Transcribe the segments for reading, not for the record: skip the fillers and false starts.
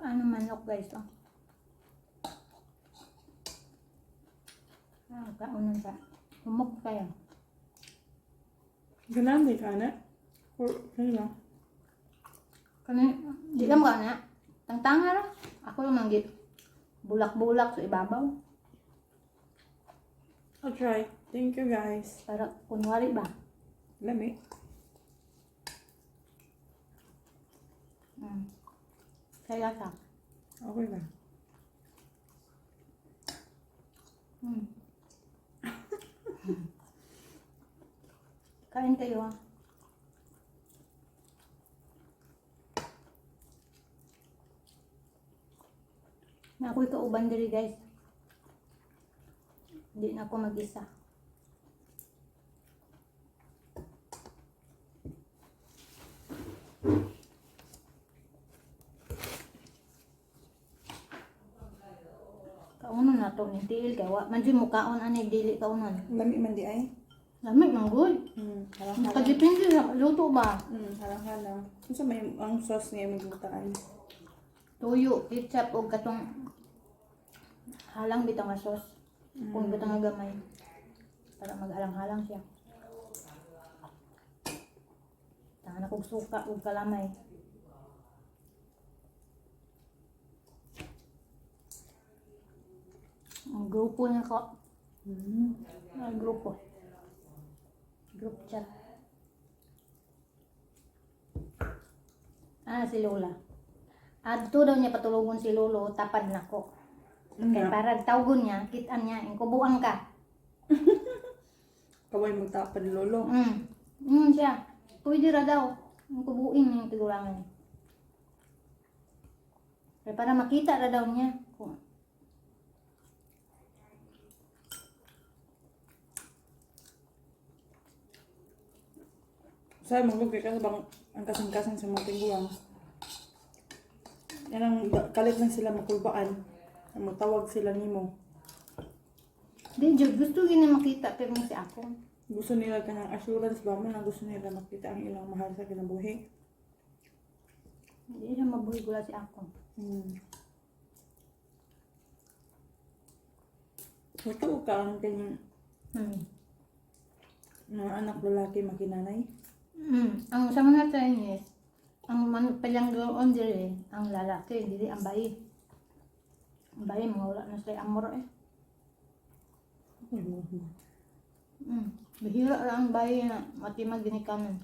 Ano manok guys, oh. Kaunan sa humok kayo. Ganun di ka na? Or ano lang? Di ka mo na. Tangtanga ra. Ako yung manggit. Bulak-bulak sa ibabaw. I'll try. Thank you guys. Para kunwari ba? Lami. Kaya ka. Okay lang. Kain kayo ah. Na ako'y kauban diri guys. Hindi na ako mag-isa. Kaunon na to ni dili kay wa man jud mukaon ani dili kaunon. Lami man di ay? Lamig man gud. Halang-halang. Kadepende sa luto ba. Halang-halang. Kung may ang sauce niya maglutaan. Tuyo, ketchup o katong halang bitaw nga sauce. Kung bitaw nga gamay. Para mag-halang-halang siya. Tangan akong suka o kalamay. Ang grupo niya ko. Ang grupo. Group chat. Si Lola. Adto daw niya patulungon si Lolo, tapad na ko. Kaya para tawgon niya, kitaan niya, kubuang ka. Kaway magtapad lolo. Siya. Pwede ra daw. Ang kubuing yung tigulangan. Kaya para makita ra daw niya. Sa'yo maglugay ka bang ang kasing-kasing sa mga tiguang. Yan ang kalit lang sila makulbaan. Magtawag sila nimo. Di, Jod, gusto gina makita pero si ako. Gusto nila ka ng assurance ba man na gusto nila makita ang ilang mahal sa kinabuhi. Hindi na mabuhay gula si ako. Ito ka ang kanyang mga anak lalaki makinanay. Ang sa mga Chinese, ang palang doon dire, ang lalaki, dili ang bayi. Ang bayi, mga wala na sila amor eh. Bihira lang ang bayi na matimag ginikanan.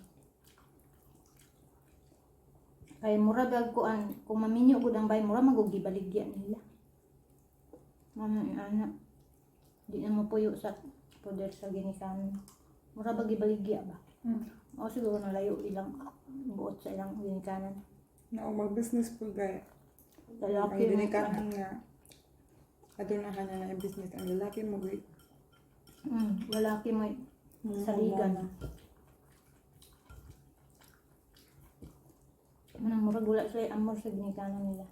Kaya mura bag ko kung maminyo ko ang bayi, mura magugibaligyan nila. Mama anak, di na mapuyo sa poder sa ginikanan. Mura ba gibaligya ba? O siguro nalayo ilang buot sa ilang ginikanan. Na mag-business po gaya. Lalaki Ang dinikanan nga. Adunahan na ng business. Ang lalaki mo gawin. Lalaki mo saligan. Manang murag wala sila amor sa ginikanan nila.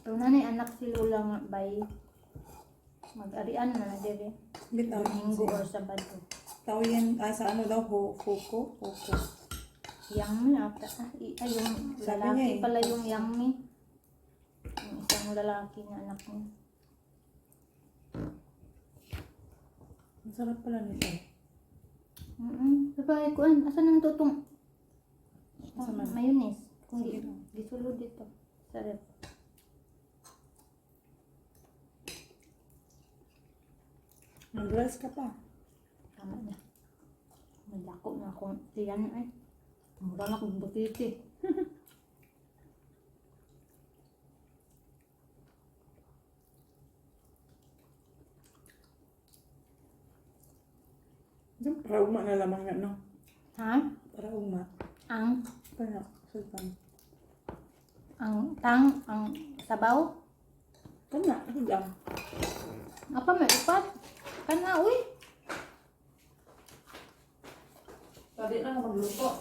Pero nanay anak si Lola nga bay mag-arian na dire. Bitaw. Domingo or Sabado. Tao yan, sa ano daw, Foko. Yummy ata. Yung Sabi lalaki niya eh. pala yung yummy. Yung isang lalaki na anak niya. Ang sarap pala nito. Sabay ko, asan ang tutong? Asan man? Mayonnaise. Kung Sige. gisulod dito. Sarap. Mag-rice ka pa. Tama na. Malako na akong tiyan ay. Mura na akong butiti. Diyan, para uma na lamang nga, no? Ha? Para uma. Ang Para, sultan. ang sabaw? Kana, ako dyan. Apa may upat? Kana, uy. Tadi na magluto.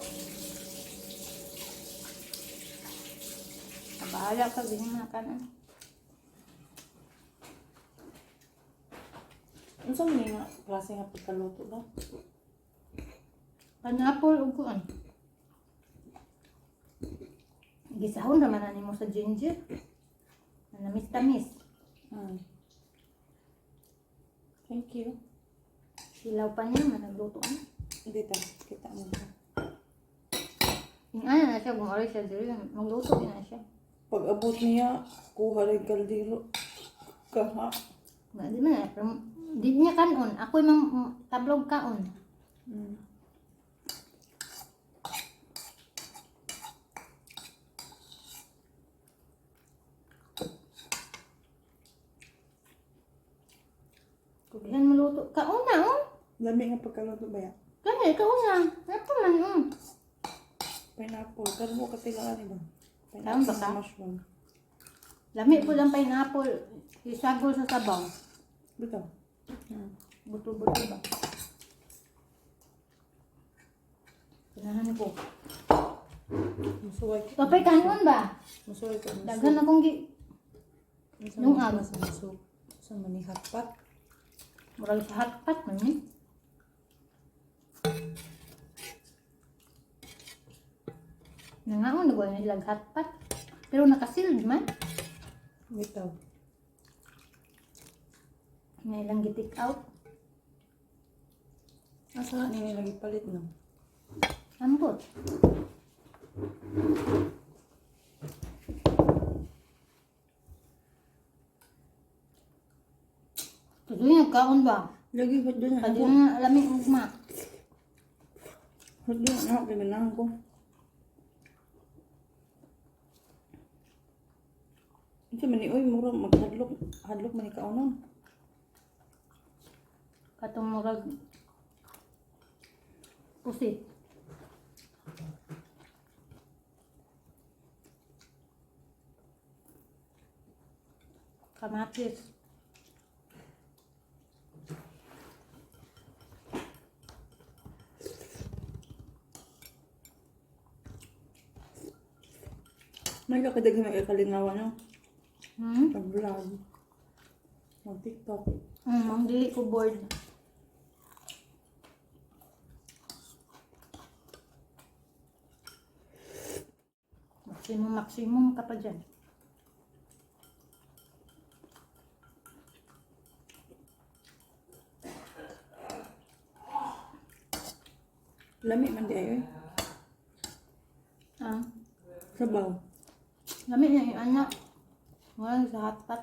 Bahala ka, ganyan na ka na. Ano sa mga klase nga pagkaluto ba? Pineapple ug kuan. Gisahon naman ani mo sa ginger. Namis-tamis. Ah. Thank you. Silaw pa niya, managluto na. Dito, kita mo. Yung ano na siya, gumari siya diri, magluto din na siya. Pag abot niya, kuha rin kaldero. Kaha. Di man na, pero di niya kanon. Ako yung tablog kaon. Mm. Kugihan mo luto. Kaon na, oh. Lami nga pagkaluto ba yan? Kaya, kaon na. Ano man, oh. Pineapple. Kano mo katilaan niya ba? Kaon ba ka? na mushroom. Lami po lang pineapple. Isagol sa sabaw. Dito. Hmm. Buto-buto ba? Pinahan ko. Masuway. Kapay kanon ba? Masuway ka. Daghan akong Nung Nung ag. sa masuk. Sa manihapat. murag sa hotpot man ni. Nangaon na ba yung ilang hotpot? Pero nakasealed man. Dito. Nga ilang gitik out. Asa niya lagi palit no? Ambot. Tuloy nagkaon ba? Lagi hot doon Kadi ako. nga alaming ugma. Hot doon ako. Kaganahan ko. Ito man ni, uy, mura maghadlok. Hadlok man ni kaunon. Katong murag pusit. Kamatis. May kakadaghan na ikalingawan no? Pag-vlog. Mag-tiktok. Ang dili ko board. Maximum ka pa dyan. Lami man di ayo. Ah, Sabaw. lami na yung anak. Wala sa hotpot.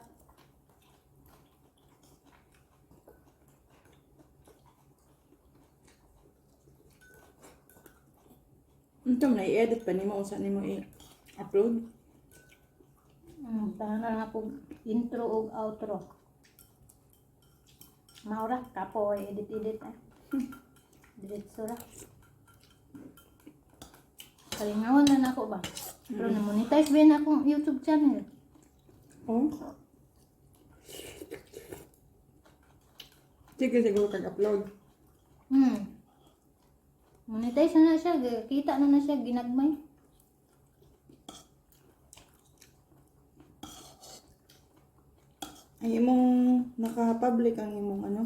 Ito man i-edit pa nimo usa nimo i-upload. Tahan na lang ako intro o outro. Maura, kapo edit-edit eh. Diretso ra. Kalingawan na ako ba? Pero na-monetize ba na akong YouTube channel? Oh. Sige siguro kag-upload. Monetize na siya, kita na siya, ginagmay. Ay imong naka-public ang imong ano,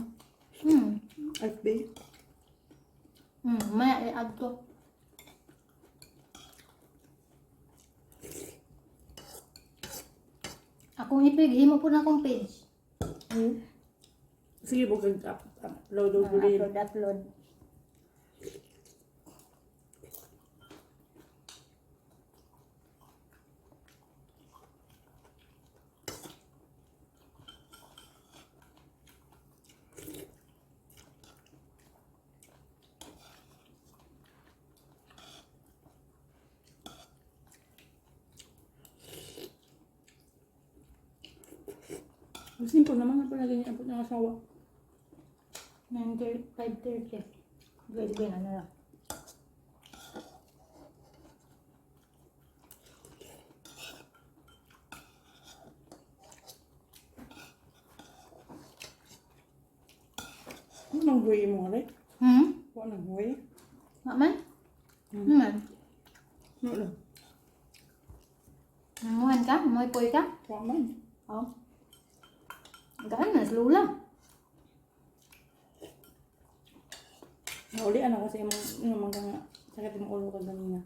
FB. Maya i-add ko. Akong ipig, himo po na akong page. Sige po kag-upload o gulin. Upload. Simple naman nga pala ganyan abot ng asawa. 5:30. Gawin na lang. Ano nang huwi mo nga Ano nang huwi? Maman? Man. Ano lang? Nanguhan ka? May poy ka? Waman. Oh. Gaan na, slow lang. Naulian na kasi yung mga sakit yung ulo ko ganina.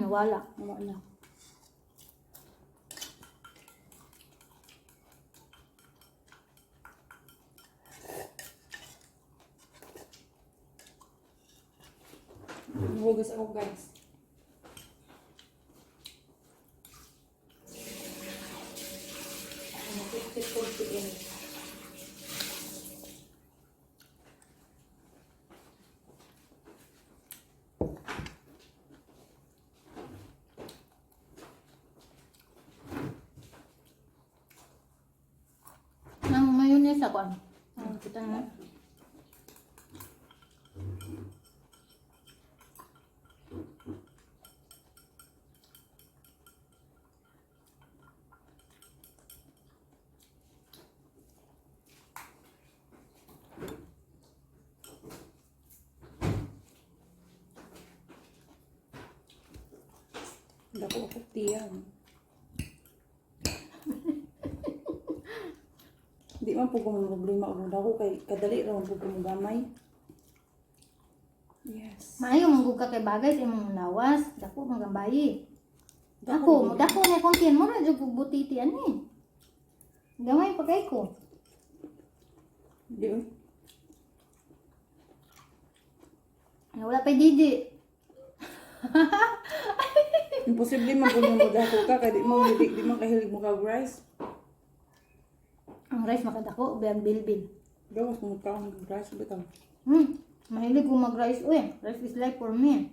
Wala. Nawa na. Hugas ako guys. Nakikit ko tiin. Ang mayonnaise ako. Kita na. Dako ako tiyan. Di man po kung problema o dako kay kadali ra man po kung gamay. Yes. Maayo manggug ka kay bagay sa imong lawas. Dako magambayi. Dako na kontin mo ra jud kog butiti ani. Gamay pa kay ko. Di oy. Wala pa didi. Imposible man po mo dako ka kay di man kahilig mo kag rice. Ang rice makadako biag bilbil. Gawas mo ka ang rice bitaw. Mahilig ko mag-rice. Uy, rice is life for me.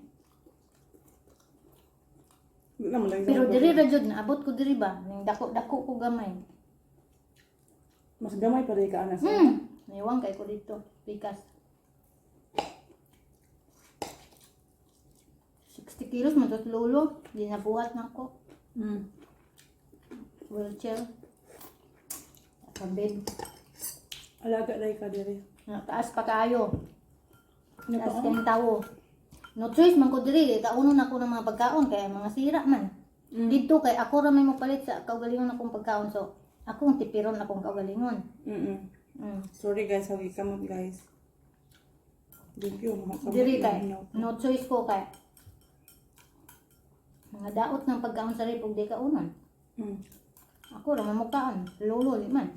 Di na man lang Pero diri ra jud naabot ko diri ba? Ning dako ko gamay. mas gamay pa rin ka anas. Naiwang kay ko dito. Pikas. 60 kilos matutulo. Di nabuhat na ko. Wheelchair. Sa bed. Alaga dai ka diri. Taas pa kayo. Ano Taas pa? kayong tawo. No choice man ko diri. Kauno na ko ng mga pagkaon. Kaya mga sira man. Dito kay ako ra may mapalit sa kaugalingon akong pagkaon. So, akong tipiron akong kaugalingon. Sorry guys, hagi kamot guys. Thank you. Diri kay. No choice ko kay. Mga daot ng pagkaon sa ripog di kaunon. Ako ra mamukaan. Lolo di man.